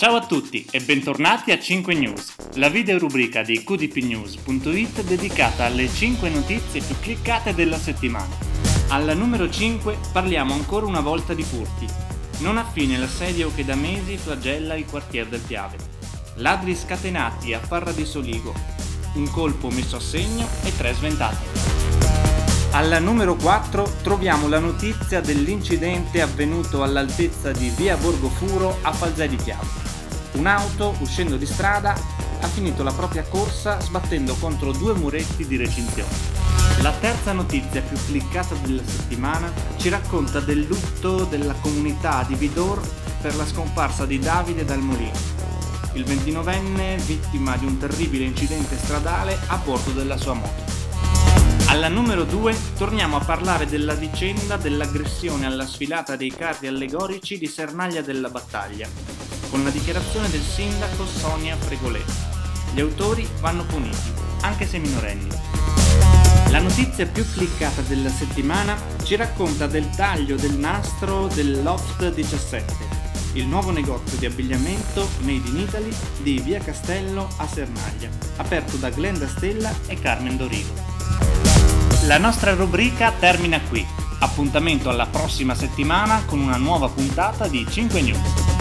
Ciao a tutti e bentornati a 5 News, la video rubrica di qdpnews.it dedicata alle 5 notizie più cliccate della settimana. Alla numero 5 parliamo ancora una volta di furti. Non ha fine l'assedio che da mesi flagella il quartier del Piave. Ladri scatenati a Parra di Soligo, un colpo messo a segno e 3 sventati. Alla numero 4 troviamo la notizia dell'incidente avvenuto all'altezza di via Borgofuro a Falzè di Piave. Un'auto, uscendo di strada, ha finito la propria corsa sbattendo contro 2 muretti di recinzione. La terza notizia più cliccata della settimana ci racconta del lutto della comunità di Vidor per la scomparsa di Davide Dal Molino, il 29enne vittima di un terribile incidente stradale a bordo della sua moto. Alla numero 2 torniamo a parlare della vicenda dell'aggressione alla sfilata dei carri allegorici di Sernaglia della Battaglia, con la dichiarazione del sindaco Sonia Fregoletti. Gli autori vanno puniti, anche se minorenni. La notizia più cliccata della settimana ci racconta del taglio del nastro del Loft 17, il nuovo negozio di abbigliamento made in Italy di via Castello a Sernaglia, aperto da Glenda Stella e Carmen Dorigo. La nostra rubrica termina qui. Appuntamento alla prossima settimana con una nuova puntata di 5 News.